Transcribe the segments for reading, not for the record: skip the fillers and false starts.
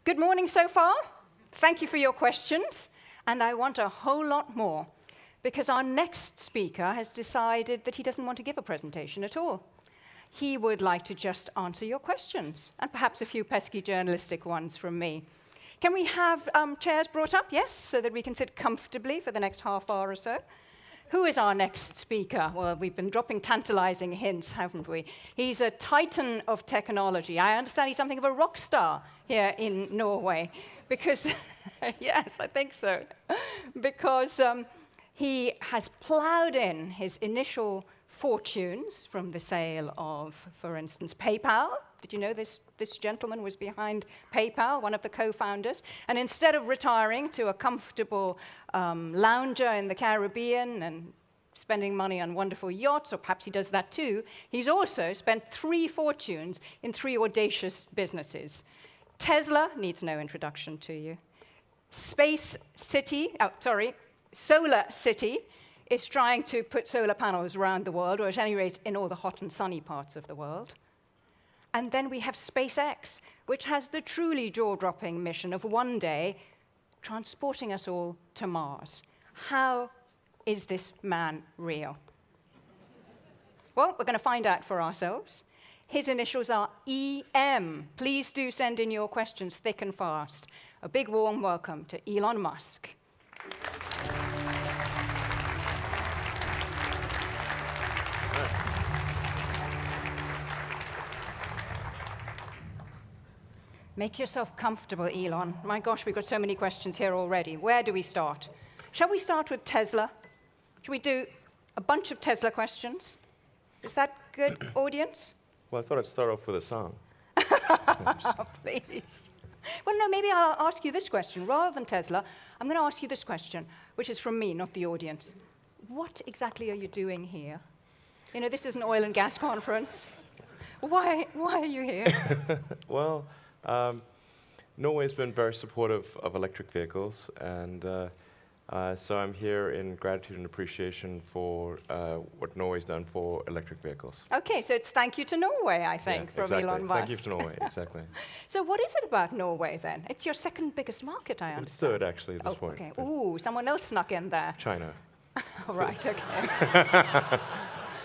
Good morning so far. Thank you for your questions. And I want a whole lot more, because our next speaker has decided that he doesn't want to give a presentation at all. He would like to just answer your questions, and perhaps a few pesky journalistic ones from me. Can we have chairs brought up? Yes, so that we can sit comfortably for the next half hour or so. Who is our next speaker? Well, we've been dropping tantalizing hints, haven't we? He's a titan of technology. I understand he's something of a rock star here in Norway, because, yes, I think so, because he has plowed in his initial fortunes from the sale of, for instance, PayPal. Did you know this gentleman was behind PayPal, one of the co-founders? And instead of retiring to a comfortable lounger in the Caribbean and spending money on wonderful yachts, or perhaps he does that too, he's also spent 3 fortunes in 3 audacious businesses. Tesla needs no introduction to you. Solar City is trying to put solar panels around the world, or at any rate in all the hot and sunny parts of the world. And then we have SpaceX, which has the truly jaw-dropping mission of one day transporting us all to Mars. How is this man real? Well, we're going to find out for ourselves. His initials are EM. Please do send in your questions thick and fast. A big warm welcome to Elon Musk. Make yourself comfortable, Elon. My gosh, we've got so many questions here already. Where do we start? Shall we start with Tesla? Should we do a bunch of Tesla questions? Is that good, audience? Well, I thought I'd start off with a song. Please. Well, no, maybe I'll ask you this question. Rather than Tesla, I'm going to ask you this question, which is from me, not the audience. What exactly are you doing here? You know, this is an oil and gas conference. Why are you here? Well, Norway's been very supportive of electric vehicles, and so I'm here in gratitude and appreciation for what Norway's done for electric vehicles. Okay, so it's thank you to Norway, I think, Yeah, from exactly. Elon Musk. Thank you to Norway, exactly. So what is it about Norway, then? It's your second biggest market, I understand. It's third, actually, at this point. Okay. Ooh, someone else snuck in there. China. All right, okay.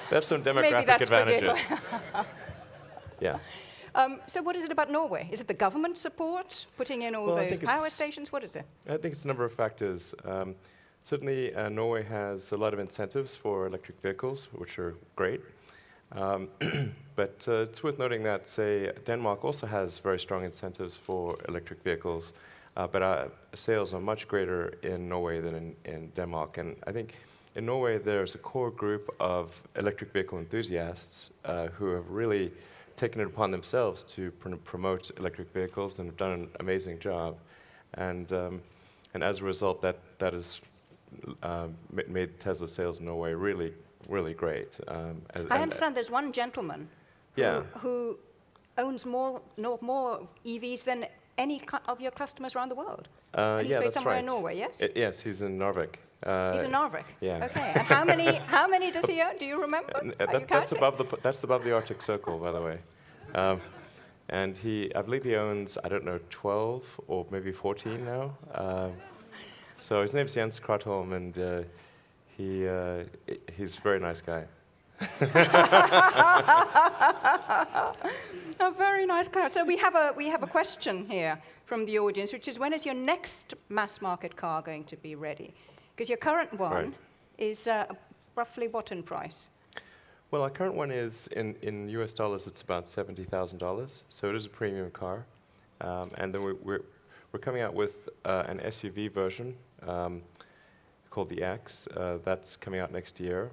They have some demographic Maybe that's advantages. Yeah. So what is it about Norway? Is it the government support, putting in all those power stations? What is it? I think it's a number of factors. Certainly, Norway has a lot of incentives for electric vehicles, which are great. But it's worth noting that, say, Denmark also has very strong incentives for electric vehicles, but our sales are much greater in Norway than in Denmark. And I think in Norway, there's a core group of electric vehicle enthusiasts who have really taken it upon themselves to promote electric vehicles and have done an amazing job. And as a result, that has made Tesla sales in Norway really, really great. I understand there's one gentleman who owns more EVs than any of your customers around the world. And he's based somewhere in Norway, yes? Yes, he's in Narvik. He's in Narvik? Yeah. Okay, and how many does he own? Do you remember? That's above the Arctic Circle, by the way. And I believe he owns, I don't know, 12 or maybe 14 now. So his name's Jens Kratholm, and he's a very nice guy. A very nice guy. So we have a question here from the audience, which is, when is your next mass market car going to be ready? Because your current one is roughly what in price? Well, our current one is, in US dollars, it's about $70,000. So it is a premium car. And then we're coming out with an SUV version called the X. That's coming out next year.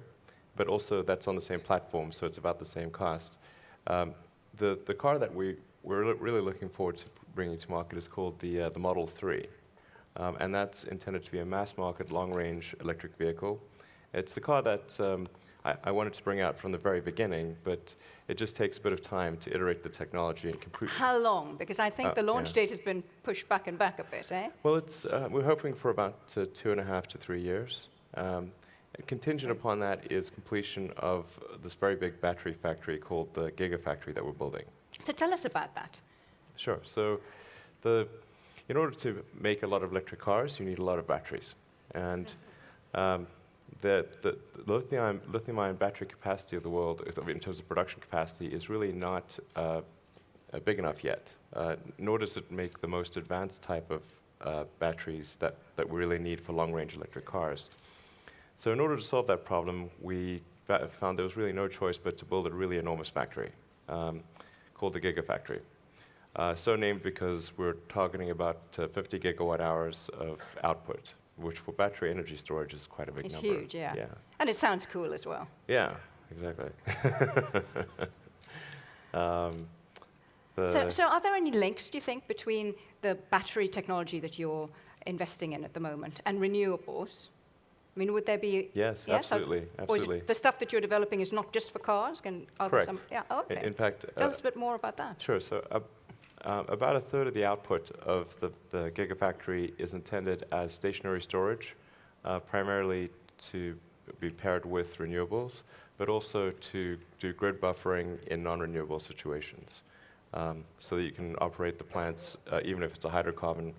But also, that's on the same platform, so it's about the same cost. The car that we're really looking forward to bringing to market is called the Model 3. And that's intended to be a mass-market, long-range electric vehicle. It's the car that I wanted to bring out from the very beginning, but it just takes a bit of time to iterate the technology and complete. How long? Because I think the launch date has been pushed back and back a bit, eh? Well, we're hoping for about 2.5 to 3 years. Contingent upon that is completion of this very big battery factory called the Gigafactory that we're building. So tell us about that. Sure. So the in order to make a lot of electric cars, you need a lot of batteries. And the lithium-ion battery capacity of the world, in terms of production capacity, is really not big enough yet, nor does it make the most advanced type of batteries that we really need for long-range electric cars. So in order to solve that problem, we found there was really no choice but to build a really enormous factory called the Gigafactory. So named because we're targeting about 50 gigawatt hours of output, which for battery energy storage is quite a big number. It's huge, yeah. And it sounds cool as well. Yeah, exactly. So are there any links, do you think, between the battery technology that you're investing in at the moment and renewables? I mean, would there be... Yes, absolutely. Or the stuff that you're developing is not just for cars? Correct. Okay. In fact... Tell us a bit more about that. Sure. So about a third of the output of the Gigafactory is intended as stationary storage, primarily to be paired with renewables, but also to do grid buffering in non-renewable situations. So that you can operate the plants, even if it's a hydrocarbon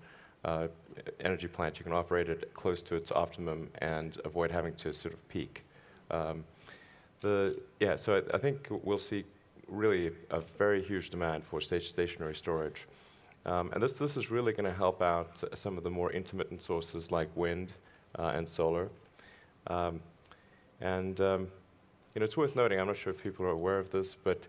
energy plant, you can operate it close to its optimum and avoid having to sort of peak. So I think we'll see really a very huge demand for stationary storage. And this is really going to help out some of the more intermittent sources like wind and solar. It's worth noting, I'm not sure if people are aware of this, but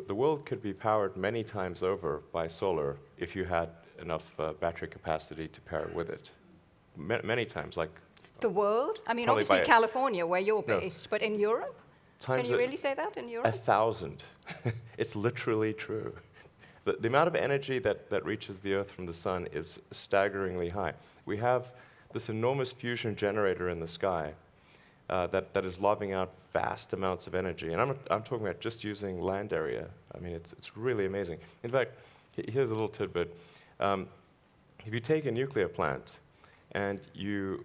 the world could be powered many times over by solar if you had enough battery capacity to pair with it. Many times, like... The world? I mean, obviously California, where you're based, but in Europe? Can you really say that, in Europe? 1,000. It's literally true. The amount of energy that reaches the Earth from the sun is staggeringly high. We have this enormous fusion generator in the sky that is lobbing out vast amounts of energy. And I'm talking about just using land area. I mean, it's really amazing. In fact, here's a little tidbit. If you take a nuclear plant and you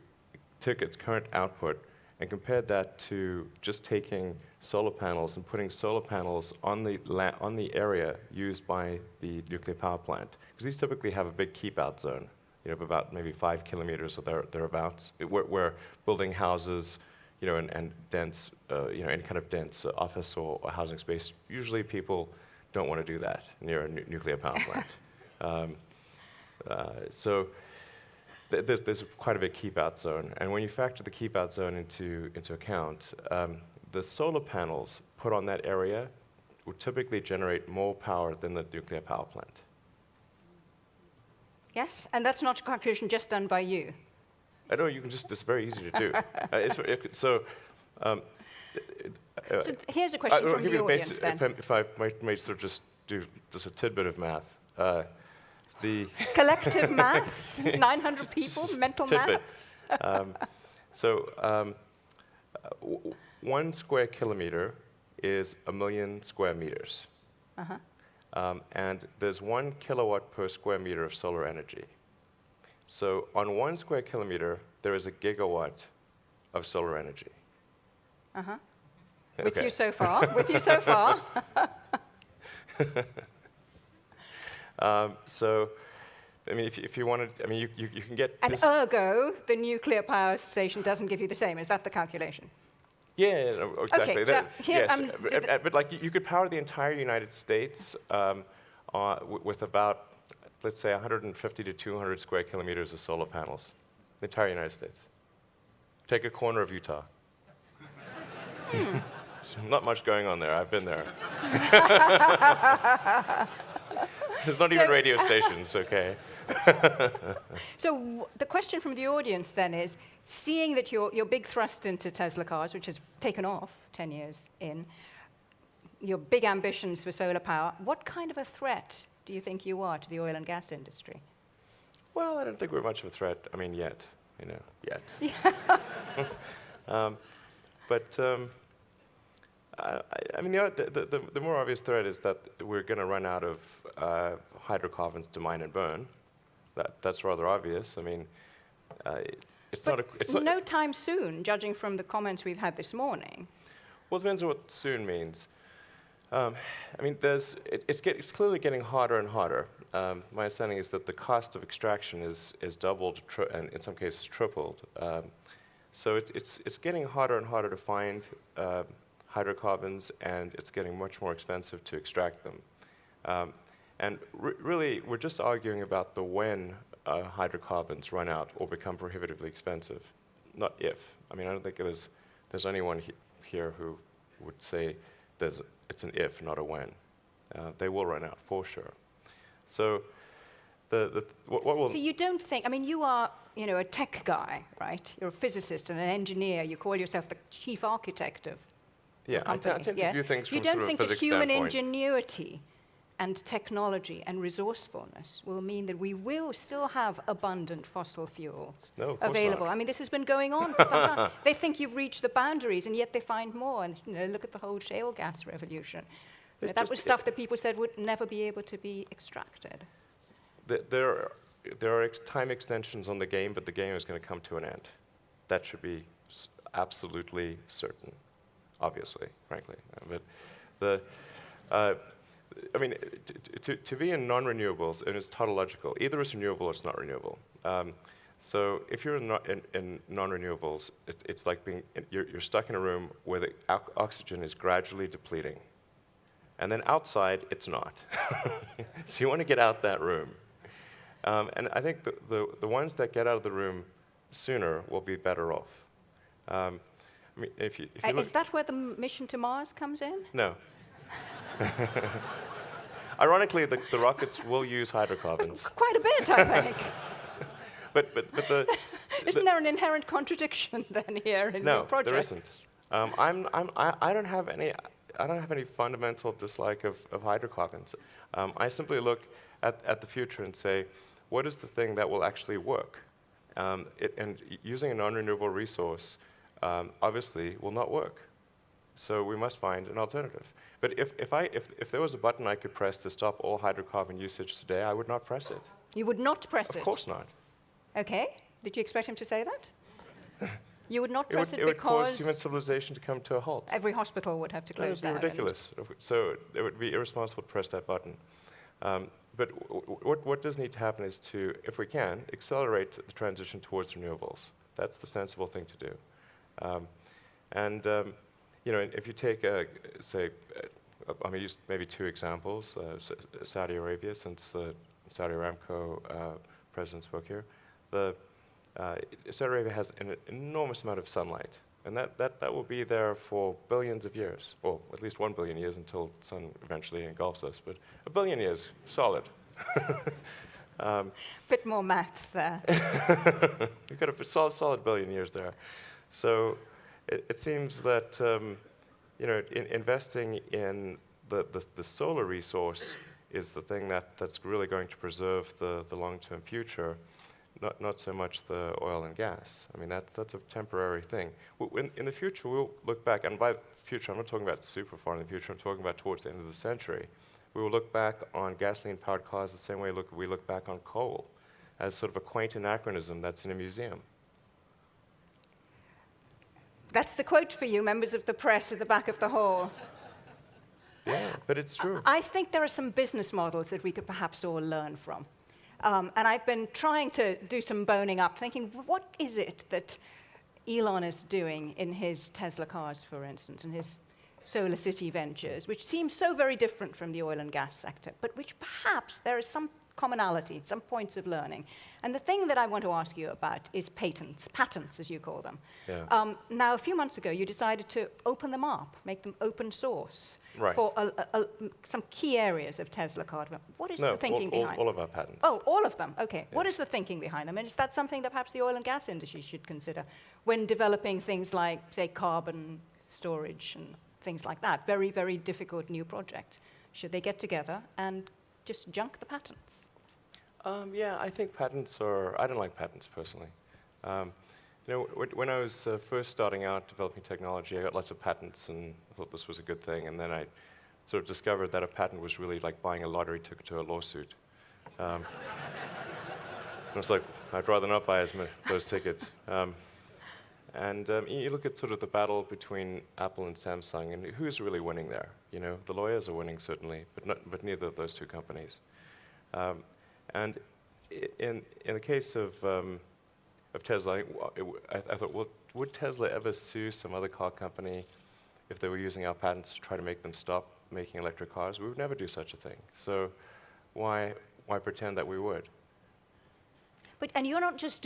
took its current output and compared that to just taking solar panels and putting solar panels on the area used by the nuclear power plant, because these typically have a big keep-out zone, of about maybe 5 kilometers or thereabouts, where building houses, and dense, any kind of dense office or housing space. Usually people don't want to do that near a nuclear power plant. So there's quite a big keep-out zone. And when you factor the keep-out zone into account, the solar panels put on that area would typically generate more power than the nuclear power plant. Yes, and that's not a calculation just done by you. I know, it's very easy to do. So here's a question from the audience then. If I might sort of just do just a tidbit of math. The collective maths, 900 people, mental tidbit. Maths. 1 square kilometer is 1 million square meters. And there's 1 kilowatt per square meter of solar energy. So on 1 square kilometer, there is a gigawatt of solar energy. Okay. With you so far. With you so far. So, I mean, if you wanted, I mean, you can get. And ergo, the nuclear power station doesn't give you the same. Is that the calculation? Yeah, no, exactly. Okay, so here, yes, but like you could power the entire United States with about, let's say, 150 to 200 square kilometers of solar panels. The entire United States. Take a corner of Utah. Not much going on there. I've been there. There's not even radio stations, okay? So the question from the audience then is, seeing that your big thrust into Tesla cars, which has taken off 10 years in, your big ambitions for solar power, what kind of a threat do you think you are to the oil and gas industry? Well, I don't think we're much of a threat. I mean, yet. Yet. I mean, the more obvious threat is that we're going to run out of hydrocarbons to mine and burn. That's rather obvious. I mean, it's not no time soon, judging from the comments we've had this morning. Well, it depends on what soon means. I mean, it's clearly getting harder and harder. My understanding is that the cost of extraction is doubled, and in some cases tripled. So it's getting harder and harder to find hydrocarbons, and it's getting much more expensive to extract them. And really, we're just arguing about the when hydrocarbons run out or become prohibitively expensive, not if. I mean, I don't think there's anyone here who would say it's an if, not a when. They will run out, for sure. So what will... So you don't think, I mean, you are, a tech guy, right? You're a physicist and an engineer. You call yourself the chief architect of companies. I tend to view things from you don't sort of think a that physics human standpoint. ingenuity and technology and resourcefulness will mean that we will still have abundant fossil fuels No, of course available? not. I mean, this has been going on for some time. They think you've reached the boundaries, and yet they find more. And look at the whole shale gas revolution. That was stuff that people said would never be able to be extracted. There are time extensions on the game, but the game is going to come to an end. That should be absolutely certain, obviously, frankly. But I mean, to be in non-renewables, and it's tautological, either it's renewable or it's not renewable. So if you're in non-renewables, it's like you're stuck in a room where the oxygen is gradually depleting. And then outside, it's not. So you want to get out that room. And I think the ones that get out of the room sooner will be better off. I mean, if you look... Is that where the mission to Mars comes in? No. Ironically, the rockets will use hydrocarbons. Quite a bit, I think. but Isn't there an inherent contradiction then here in your project? No, there isn't. I don't have any fundamental dislike of hydrocarbons. I simply look at the future and say, what is the thing that will actually work? And using a non-renewable resource obviously will not work. So we must find an alternative. But if there was a button I could press to stop all hydrocarbon usage today, I would not press it. You would not press it? Of course not. Okay. Did you expect him to say that? You would not press it would because... cause human civilization to come to a halt. Every hospital would have to close down. That would be ridiculous. So it would be irresponsible to press that button. But what does need to happen is to, if we can, accelerate the transition towards renewables. That's the sensible thing to do. If you take, say, I'm going to use maybe two examples. Saudi Arabia, since the Saudi Aramco president spoke here, Saudi Arabia has an enormous amount of sunlight, and that will be there for billions of years, or at least 1 billion years until the sun eventually engulfs us, but 1 billion years, solid. Bit more maths there. You've got a solid billion years there. So it seems that investing in the solar resource is the thing that's really going to preserve the long-term future, not so much the oil and gas. I mean, that's a temporary thing. In the future, we'll look back, and by future, I'm not talking about super far in the future, I'm talking about towards the end of the century. We will look back on gasoline-powered cars the same way we look back on coal, as sort of a quaint anachronism that's in a museum. That's the quote for you, members of the press at the back of the hall. Yeah, but it's true. I think there are some business models that we could perhaps all learn from. And I've been trying to do some boning up, thinking, what is it that Elon is doing in his Tesla cars, for instance, and his Solar City ventures, which seems so very different from the oil and gas sector, but which perhaps there is some commonality, some points of learning. And the thing that I want to ask you about is patents, as you call them. Yeah. Now, a few months ago, you decided to open them up, make them open source for some key areas of Tesla car development. What is the thinking behind all of our patents. Oh, all of them, okay. Yes. What is the thinking behind them? And is that something that perhaps the oil and gas industry should consider when developing things like, say, carbon storage and things like that? Very, very difficult new projects. Should they get together and just junk the patents? Yeah, I think patents are... I don't like patents, personally. When I was first starting out developing technology, I got lots of patents, and I thought this was a good thing, and then I sort of discovered that a patent was really like buying a lottery ticket to a lawsuit. I was like, I'd rather not buy those tickets. And you look at sort of the battle between Apple and Samsung, and who's really winning there? You know, the lawyers are winning certainly, but neither of those two companies. And in the case of Tesla, I thought, well, would Tesla ever sue some other car company if they were using our patents to try to make them stop making electric cars? We would never do such a thing. So why pretend that we would? And you're not just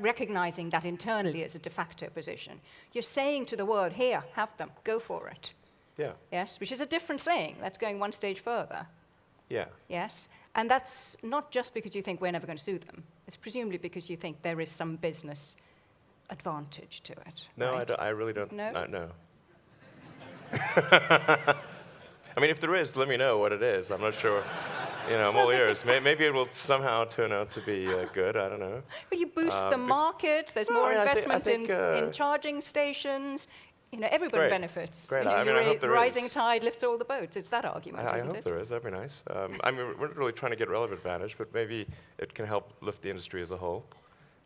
recognizing that internally as a de facto position. You're saying to the world, here, have them, go for it. Yeah. Yes, which is a different thing. That's going one stage further. Yeah. Yes, and that's not just because you think we're never going to sue them. It's presumably because you think there is some business advantage to it. No, right? I really don't. No? No. I mean, if there is, let me know what it is. I'm not sure. You know, I'm all ears. Maybe it will somehow turn out to be good. I don't know. But you boost the market. There's more investment in charging stations. You know, everybody benefits. Great. You know, I mean, I hope there rising is. tide lifts all the boats. It's that argument, I isn't it? hope there is. That'd be nice. I mean, we're not really trying to get relative advantage, but maybe it can help lift the industry as a whole.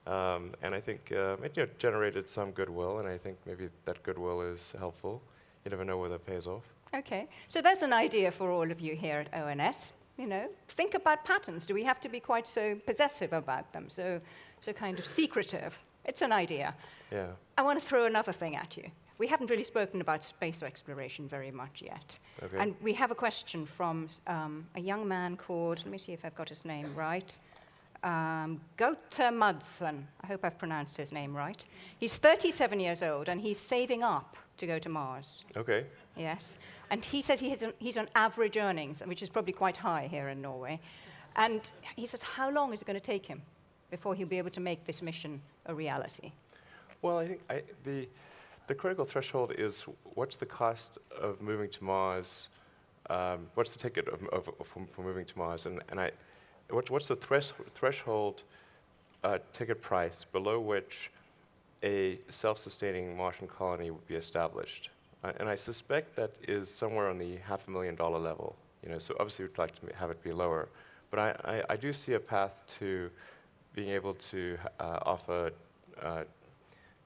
And I think it generated some goodwill, and I think maybe that goodwill is helpful. You never know whether it pays off. Okay, so there's an idea for all of you here at ONS. You know, think about patents. Do we have to be quite so possessive about them, so kind of secretive? It's an idea. Yeah. I want to throw another thing at you. We haven't really spoken about space exploration very much yet. Okay. And we have a question from a young man called, let me see if I've got his name right, Gautamudson. I hope I've pronounced his name right. He's 37 years old, and he's saving up to go to Mars. Okay. Yes. And he says he's on average earnings, which is probably quite high here in Norway. And he says, how long is it going to take him before he'll be able to make this mission a reality? Well, I think the critical threshold is what's the cost of moving to Mars? What's the ticket for moving to Mars? And what's the threshold ticket price below which a self-sustaining Martian colony would be established? And I suspect that is somewhere on the $500,000 level. You know, so obviously we'd like to have it be lower, but I do see a path to being able to offer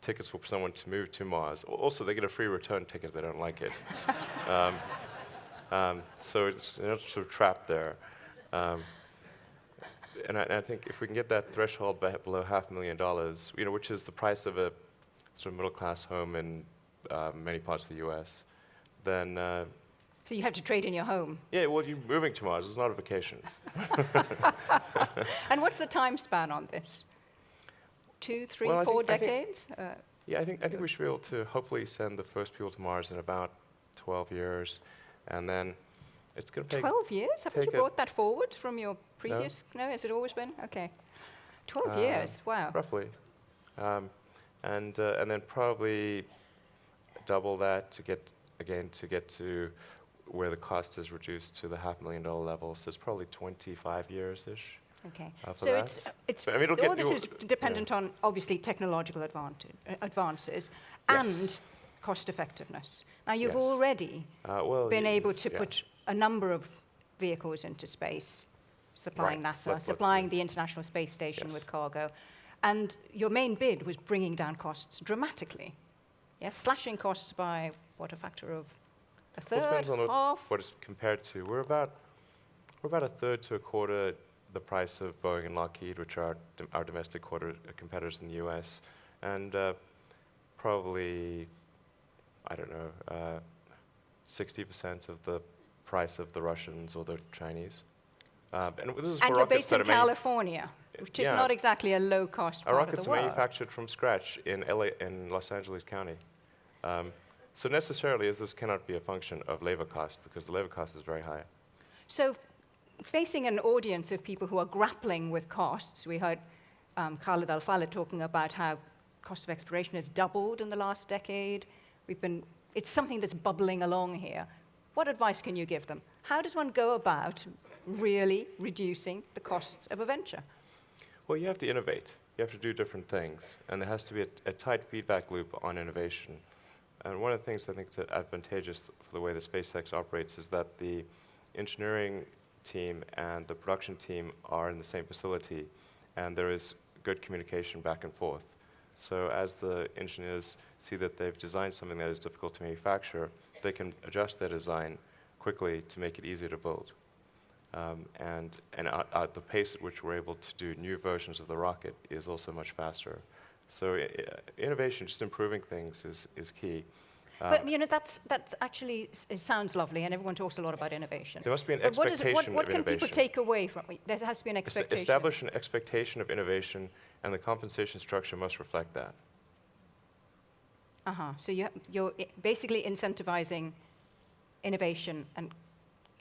tickets for someone to move to Mars. Also, they get a free return ticket if they don't like it. So it's not sort of trapped there. And I think if we can get that threshold below $500,000, you know, which is the price of a sort of middle-class home in many parts of the U.S., then... So you have to trade in your home. Yeah, well, you're moving to Mars. It's not a vacation. And what's the time span on this? 2, 3, well, 4 decades? I think we should be able to hopefully send the first people to Mars in about 12 years, and then it's going to take... 12 years? Haven't you brought that forward from your previous... No, has it always been? Okay. 12 years, wow. Roughly. And then probably double that to get to where the cost is reduced to the $500,000 level. So it's probably 25 years-ish. Okay. After So that. it's But, I mean, all this is dependent on, obviously, technological advances and cost effectiveness. Now, you've already been able to put a number of vehicles into space, supplying NASA, supplying the International Space Station with cargo. And your main bid was bringing down costs dramatically. Yes, slashing costs by, what, a factor of a third, depends on half? what it's compared to. We're about a third to a quarter the price of Boeing and Lockheed, which are our domestic competitors in the U.S., and probably, I don't know, 60% of the price of the Russians or the Chinese. And this is for you're rockets based in California, which is not exactly a low-cost part of the world. Our rockets are manufactured from scratch in Los Angeles County. So necessarily, this cannot be a function of labor cost, because the labor cost is very high. So facing an audience of people who are grappling with costs, we heard Khaled Al-Faleh talking about how cost of exploration has doubled in the last decade. It's something that's bubbling along here. What advice can you give them? How does one go about really reducing the costs of a venture? Well, you have to innovate. You have to do different things. And there has to be a tight feedback loop on innovation. And one of the things I think that's advantageous for the way the SpaceX operates is that the engineering team and the production team are in the same facility, and there is good communication back and forth. So as the engineers see that they've designed something that is difficult to manufacture, they can adjust their design quickly to make it easier to build. And at the pace at which we're able to do new versions of the rocket is also much faster. So innovation, just improving things, is key. But that's actually, it sounds lovely, and everyone talks a lot about innovation. There must be an But expectation what of can innovation. people take away from it? There has to be an expectation. Establish an expectation of innovation, and the compensation structure must reflect that. So you're basically incentivizing innovation and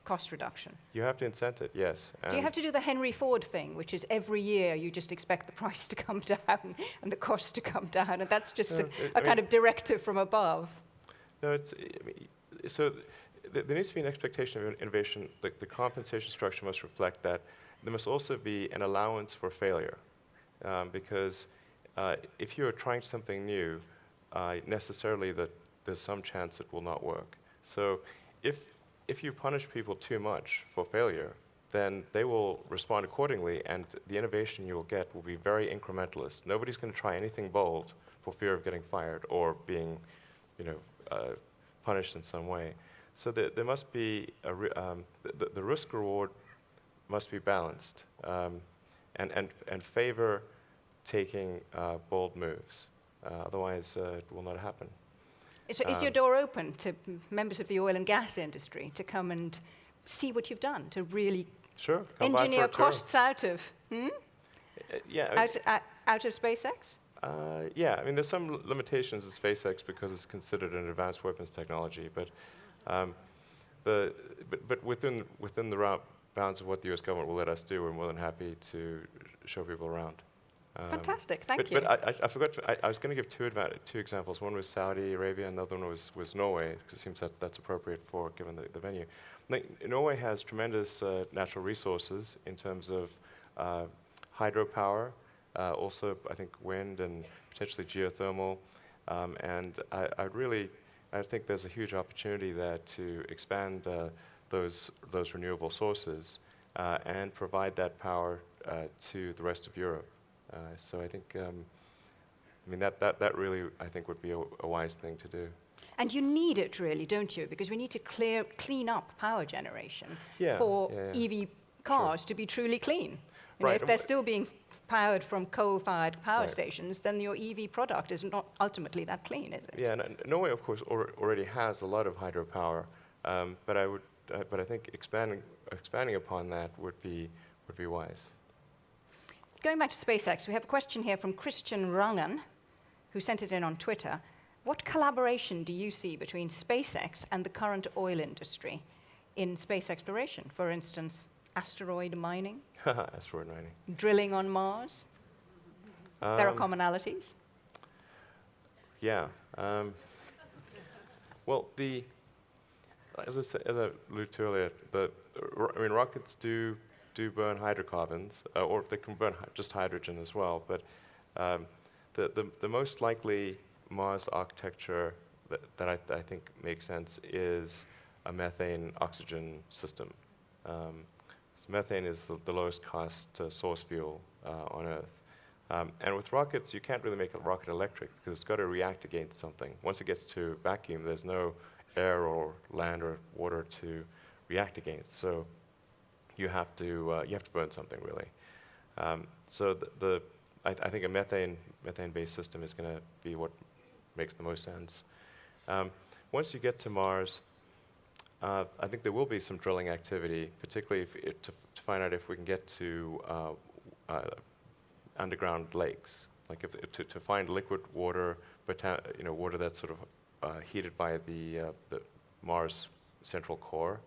cost reduction. You have to incent it, yes. Do you have to do the Henry Ford thing, which is every year you just expect the price to come down and the cost to come down, and that's just a kind of directive from above? No, there needs to be an expectation of innovation. The compensation structure must reflect that. There must also be an allowance for failure, because if you're trying something new, necessarily there's some chance it will not work. So if you punish people too much for failure, then they will respond accordingly, and the innovation you will get will be very incrementalist. Nobody's going to try anything bold for fear of getting fired or being, punished in some way. So there must be the risk reward must be balanced, and favor taking bold moves. Otherwise, it will not happen. So is your door open to members of the oil and gas industry to come and see what you've done, to really engineer costs out of out of SpaceX? Yeah, I mean, there's some limitations of SpaceX because it's considered an advanced weapons technology, but within the bounds of what the U.S. government will let us do, we're more than happy to show people around. Fantastic, thank you. But I forgot, I was going to give two examples. One was Saudi Arabia, and the other one was Norway, because it seems that's appropriate for, given the venue. Norway has tremendous natural resources in terms of hydropower, also I think wind and potentially geothermal, and I think there's a huge opportunity there to expand those renewable sources and provide that power to the rest of Europe. So I think, that really, I think, would be a wise thing to do. And you need it really, don't you? Because we need to clean up power generation for EV cars to be truly clean. If they're still being powered from coal-fired power stations, then your EV product is not ultimately that clean, is it? Yeah, Norway, of course, already has a lot of hydropower, but I think expanding upon that would be wise. Going back to SpaceX, we have a question here from Christian Rangan, who sent it in on Twitter. What collaboration do you see between SpaceX and the current oil industry in space exploration? For instance, asteroid mining? Asteroid mining. Drilling on Mars? There are commonalities? Yeah. Well, as I alluded to earlier, rockets do burn hydrocarbons, or they can burn just hydrogen as well. But the most likely Mars architecture that I think makes sense is a methane-oxygen system. So methane is the lowest cost source fuel on Earth. And with rockets, you can't really make a rocket electric because it's got to react against something. Once it gets to vacuum, there's no air or land or water to react against. So you have to burn something really. So I think a methane-based system is going to be what makes the most sense. Once you get to Mars, I think there will be some drilling activity, particularly to find out if we can get to underground lakes, like to find liquid water, but water that's sort of heated by the Mars central core.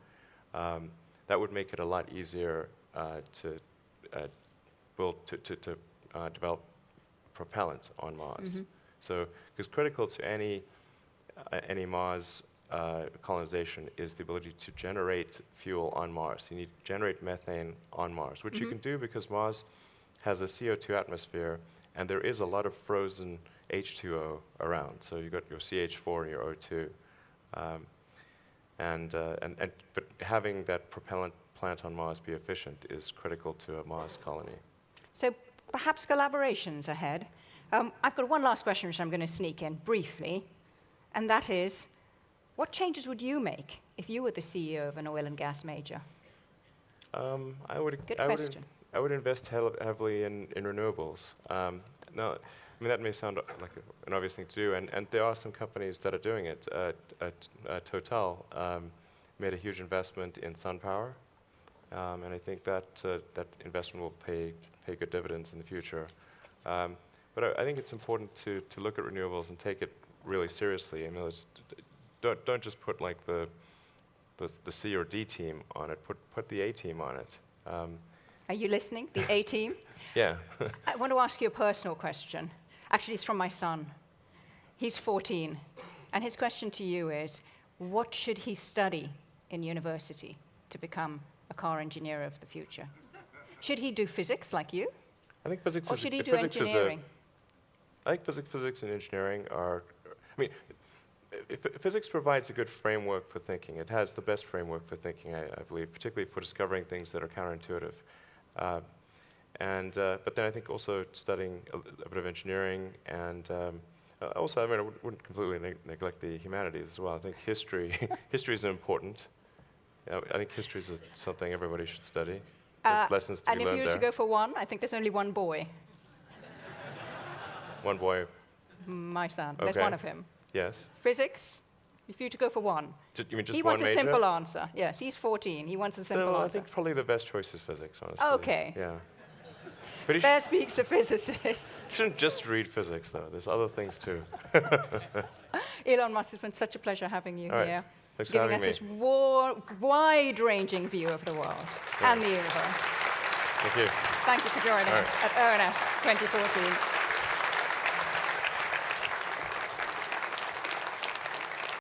That would make it a lot easier to develop propellant on Mars. Mm-hmm. So, because critical to any Mars colonization is the ability to generate fuel on Mars. You need to generate methane on Mars, which you can do because Mars has a CO2 atmosphere, and there is a lot of frozen H2O around. So you've got your CH4 and your O2. But having that propellant plant on Mars be efficient is critical to a Mars colony. So perhaps collaborations ahead. I've got one last question which I'm going to sneak in briefly, and that is, what changes would you make if you were the CEO of an oil and gas major? Good question. I would invest heavily in renewables. Now, I mean, that may sound like an obvious thing to do, and there are some companies that are doing it. Total made a huge investment in sun power, and I think that investment will pay good dividends in the future. But I think it's important to look at renewables and take it really seriously. I mean, don't just put like the C or D team on it. Put the A team on it. Are you listening? The A team? Yeah. I want to ask you a personal question. Actually, it's from my son. He's 14, and his question to you is, what should he study in university to become a car engineer of the future? Should he do physics like you? I think physics or is. should he do engineering? I think physics and engineering are. I mean, physics provides a good framework for thinking. It has the best framework for thinking, I believe, particularly for discovering things that are counterintuitive. But then I think also studying a bit of engineering and also, I mean, I wouldn't completely neglect the humanities as well. I think history is important. I think history is something everybody should study. There's lessons to be learned there. And if you were to go for one, I think there's only one boy. One boy. My son. Okay. There's one of him. Yes. Physics. If you were to go for one. You mean just he one wants major? a simple answer. Yes, he's 14. He wants a simple answer. I think probably the best choice is physics, honestly. Okay. Yeah. But there speaks a physicist. You shouldn't just read physics, though. There's other things, too. Elon Musk, it's been such a pleasure having you All here. Right. Thanks giving for us having me. this wide-ranging view of the world and the universe. Thank you. Thank you for joining us at ONS 2014.